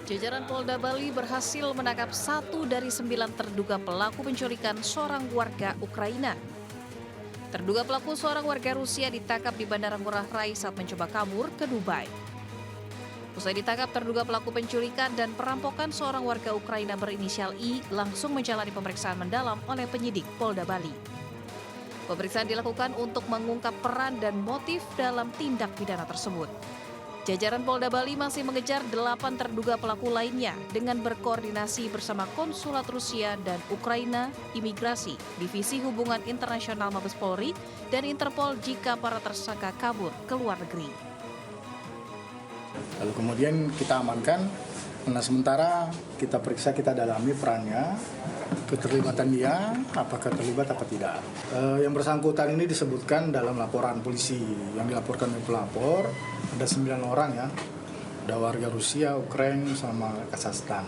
Jajaran Polda Bali berhasil menangkap 1 dari 9 terduga pelaku penculikan seorang warga Ukraina. Terduga pelaku seorang warga Rusia ditangkap di Bandara Ngurah Rai saat mencoba kabur ke Dubai. Usai ditangkap, terduga pelaku penculikan dan perampokan seorang warga Ukraina berinisial I langsung menjalani pemeriksaan mendalam oleh penyidik Polda Bali. Pemeriksaan dilakukan untuk mengungkap peran dan motif dalam tindak pidana tersebut. Jajaran Polda Bali masih mengejar 8 terduga pelaku lainnya dengan berkoordinasi bersama Konsulat Rusia dan Ukraina, Imigrasi, Divisi Hubungan Internasional Mabes Polri, dan Interpol jika para tersangka kabur ke luar negeri. Lalu kemudian kita amankan, nah sementara kita periksa, kita dalami perannya, keterlibatan dia, apakah terlibat apa tidak. Yang bersangkutan ini disebutkan dalam laporan polisi yang dilaporkan oleh pelapor, ada 9 orang ya, ada warga Rusia, Ukraina, sama Kazakhstan.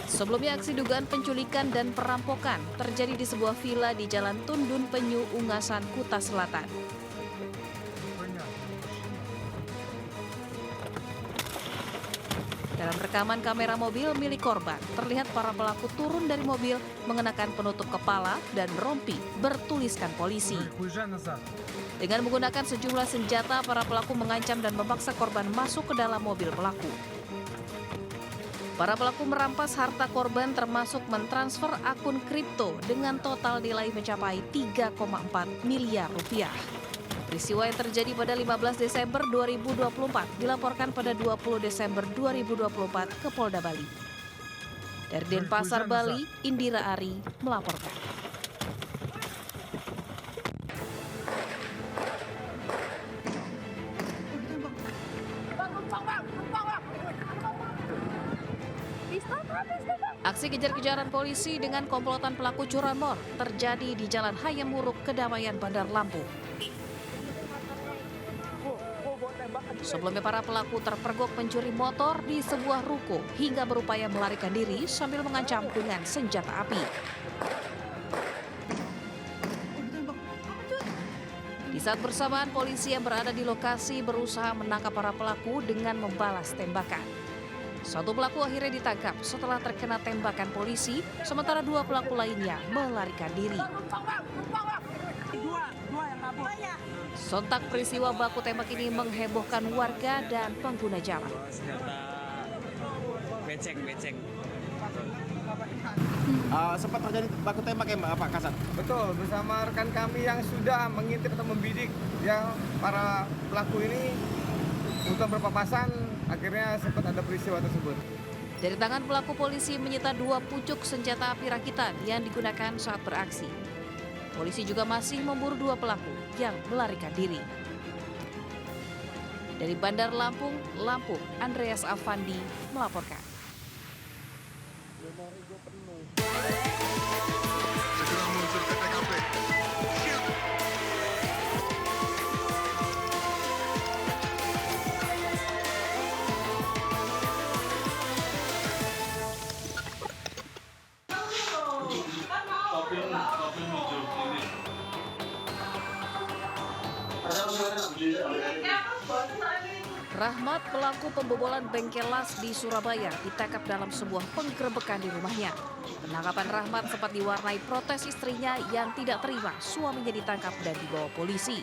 Sebelumnya aksi dugaan penculikan dan perampokan terjadi di sebuah villa di Jalan Tundun Penyu, Ungasan, Kuta Selatan. Dalam rekaman kamera mobil milik korban, terlihat para pelaku turun dari mobil mengenakan penutup kepala dan rompi bertuliskan polisi. Dengan menggunakan sejumlah senjata, para pelaku mengancam dan memaksa korban masuk ke dalam mobil pelaku. Para pelaku merampas harta korban termasuk mentransfer akun kripto dengan total nilai mencapai 3,4 miliar rupiah. Peristiwa yang terjadi pada 15 Desember 2024 dilaporkan pada 20 Desember 2024 ke Polda Bali. Dari Denpasar, Bali, Indira Ari melaporkan. Aksi kejar-kejaran polisi dengan komplotan pelaku curanmor terjadi di Jalan Hayam Wuruk, Kedamaian, Bandar Lampung. Sebelumnya para pelaku terpergok mencuri motor di sebuah ruko hingga berupaya melarikan diri sambil mengancam dengan senjata api. Di saat bersamaan, polisi yang berada di lokasi berusaha menangkap para pelaku dengan membalas tembakan. Satu pelaku akhirnya ditangkap setelah terkena tembakan polisi, sementara 2 pelaku lainnya melarikan diri. Sontak peristiwa baku tembak ini menghebohkan warga dan pengguna jalan. Beceng. Sempat terjadi baku tembak ya Pak Kasat? Betul, bersama rekan kami yang sudah mengintip atau membidik yang para pelaku ini untuk berpapasan, akhirnya sempat ada peristiwa tersebut. Dari tangan pelaku, polisi menyita 2 pucuk senjata api rakitan yang digunakan saat beraksi. Polisi juga masih memburu 2 pelaku yang melarikan diri. Dari Bandar Lampung, Andreas Afandi melaporkan. Segera meluncur ke TKP. Siap. Rahmat, pelaku pembobolan bengkel las di Surabaya, ditangkap dalam sebuah penggerebekan di rumahnya. Penangkapan Rahmat sempat diwarnai protes istrinya yang tidak terima suaminya ditangkap dan dibawa polisi.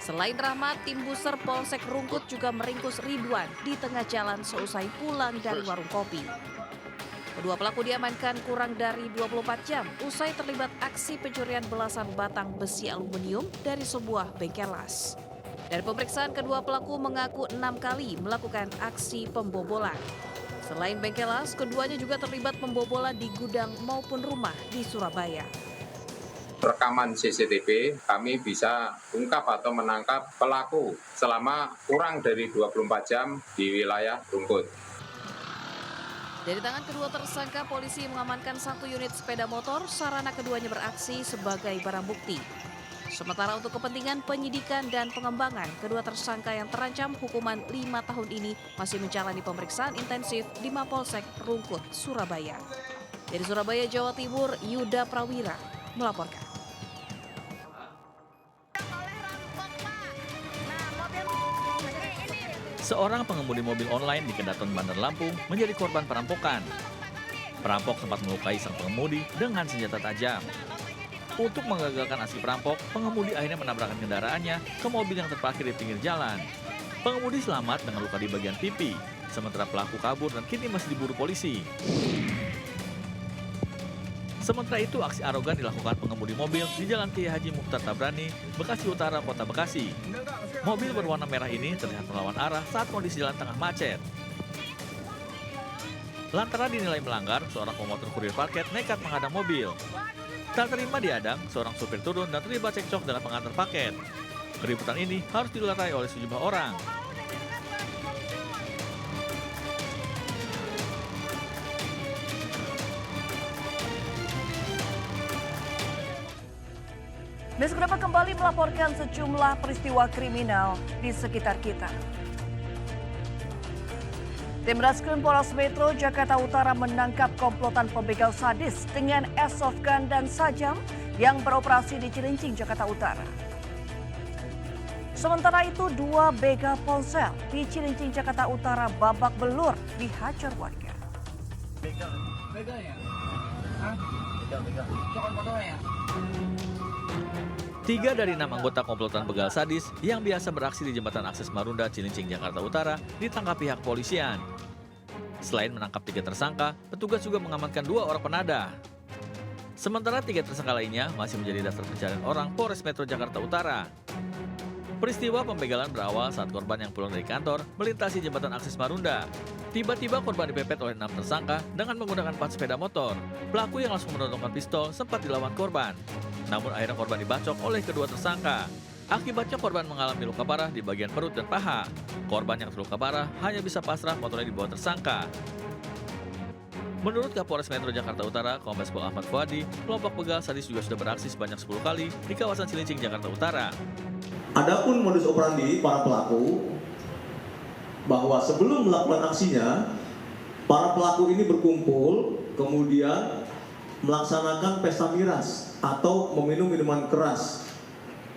Selain Rahmat, tim buser Polsek Rungkut juga meringkus Ridwan di tengah jalan seusai pulang dari warung kopi. Kedua pelaku diamankan kurang dari 24 jam usai terlibat aksi pencurian belasan batang besi aluminium dari sebuah bengkel las. Dari pemeriksaan, kedua pelaku mengaku 6 kali melakukan aksi pembobolan. Selain bengkel las, keduanya juga terlibat pembobolan di gudang maupun rumah di Surabaya. Rekaman CCTV, kami bisa ungkap atau menangkap pelaku selama kurang dari 24 jam di wilayah Rungkut. Dari tangan kedua tersangka, polisi mengamankan 1 unit sepeda motor, sarana keduanya beraksi sebagai barang bukti. Sementara untuk kepentingan penyidikan dan pengembangan, kedua tersangka yang terancam hukuman 5 tahun ini masih menjalani pemeriksaan intensif di Mapolsek Rungkut, Surabaya. Dari Surabaya, Jawa Timur, Yuda Prawira melaporkan. Seorang pengemudi mobil online di Kedaton, Bandar Lampung menjadi korban perampokan. Perampok sempat melukai sang pengemudi dengan senjata tajam. Untuk menggagalkan aksi perampok, pengemudi akhirnya menabrakkan kendaraannya ke mobil yang terparkir di pinggir jalan. Pengemudi selamat dengan luka di bagian pipi, sementara pelaku kabur dan kini masih diburu polisi. Sementara itu, aksi arogan dilakukan pengemudi mobil di Jalan Kiai Haji Mukhtar Tabrani, Bekasi Utara, Kota Bekasi. Mobil berwarna merah ini terlihat melawan arah saat kondisi jalan tengah macet. Lantaran dinilai melanggar, seorang pemotor kurir paket nekat menghadang mobil. Tak terima dihadang, seorang supir turun dan terlibat cekcok dengan pengantar paket. Keributan ini harus dilerai oleh sejumlah orang. Dan seberapa kembali melaporkan sejumlah peristiwa kriminal di sekitar kita. Tim Reskrim Polres Metro Jakarta Utara menangkap komplotan pembegal sadis dengan airsoft gun dan sajam yang beroperasi di Cilincing, Jakarta Utara. Sementara itu, 2 begal ponsel di Cilincing, Jakarta Utara babak belur dihajar warga. Begalnya? Hah? Begal. Jangan fotonya ya? 3 dari 6 anggota komplotan begal sadis yang biasa beraksi di Jembatan Akses Marunda, Cilincing, Jakarta Utara ditangkap pihak polisian. Selain menangkap 3 tersangka, petugas juga mengamankan 2 orang penadah. Sementara 3 tersangka lainnya masih menjadi daftar pencarian orang Polres Metro Jakarta Utara. Peristiwa pembegalan berawal saat korban yang pulang dari kantor melintasi Jembatan Akses Marunda. Tiba-tiba korban dipepet oleh 6 tersangka dengan menggunakan plat sepeda motor. Pelaku yang langsung menodongkan pistol sempat dilawan korban. Namun akhirnya korban dibacok oleh kedua tersangka. Akibatnya korban mengalami luka parah di bagian perut dan paha. Korban yang terluka parah hanya bisa pasrah motornya dibawa tersangka. Menurut Kapolres Metro Jakarta Utara, Kombes Pol Ahmad Fuadi, kelompok begal sadis juga sudah beraksi sebanyak 10 kali di kawasan Cilincing, Jakarta Utara. Adapun modus operandi para pelaku, bahwa sebelum melakukan aksinya, para pelaku ini berkumpul, kemudian melaksanakan pesta miras atau meminum minuman keras.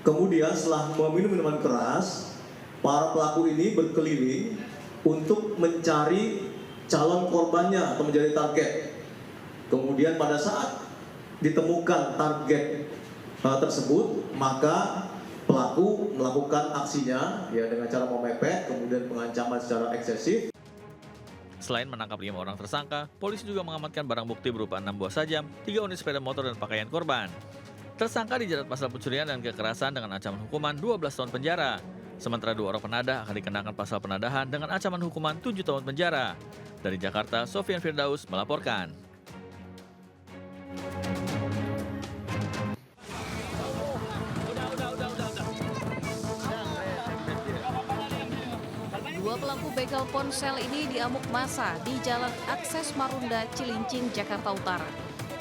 Kemudian setelah meminum minuman keras, para pelaku ini berkeliling untuk mencari calon korbannya atau menjadi target. Kemudian pada saat ditemukan target tersebut, maka pelaku melakukan aksinya ya dengan cara memepet, kemudian pengancaman secara eksesif. Selain menangkap 5 orang tersangka, polisi juga mengamankan barang bukti berupa 6 buah sajam, 3 unit sepeda motor dan pakaian korban. Tersangka dijerat pasal pencurian dan kekerasan dengan ancaman hukuman 12 tahun penjara. Sementara 2 orang penadah akan dikenakan pasal penadahan dengan ancaman hukuman 7 tahun penjara. Dari Jakarta, Sofyan Firdaus melaporkan. Dua pelaku begal ponsel ini diamuk massa di Jalan Akses Marunda, Cilincing, Jakarta Utara.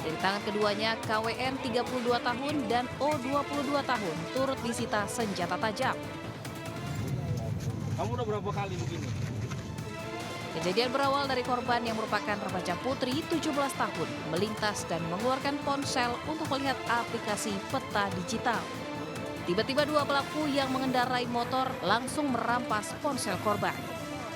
Dari tangan keduanya, KWN 32 tahun dan O 22 tahun turut disita senjata tajam. Kamu udah berapa kali begini? Kejadian berawal dari korban yang merupakan remaja putri 17 tahun melintas dan mengeluarkan ponsel untuk melihat aplikasi peta digital. Tiba-tiba 2 pelaku yang mengendarai motor langsung merampas ponsel korban.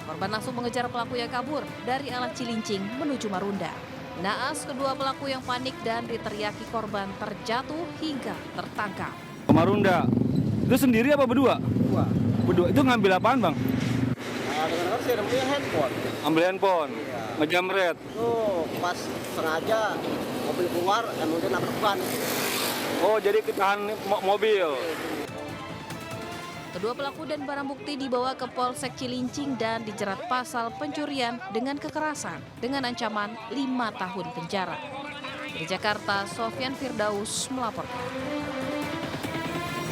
Korban langsung mengejar pelaku yang kabur dari arah Cilincing menuju Marunda. Naas, kedua pelaku yang panik dan diteriaki korban terjatuh hingga tertangkap. Marunda, itu sendiri apa berdua? Berdua. Itu ngambil apaan, Bang? Nah, dengar sih ambil handphone. Ambil handphone, Iya. ngejamret. Tuh, pas sengaja mobil keluar, kemudian nabrak ban. Oh, jadi ketahan mobil. Kedua pelaku dan barang bukti dibawa ke Polsek Cilincing dan dijerat pasal pencurian dengan kekerasan dengan ancaman 5 tahun penjara. Di Jakarta, Sofyan Firdaus melaporkan.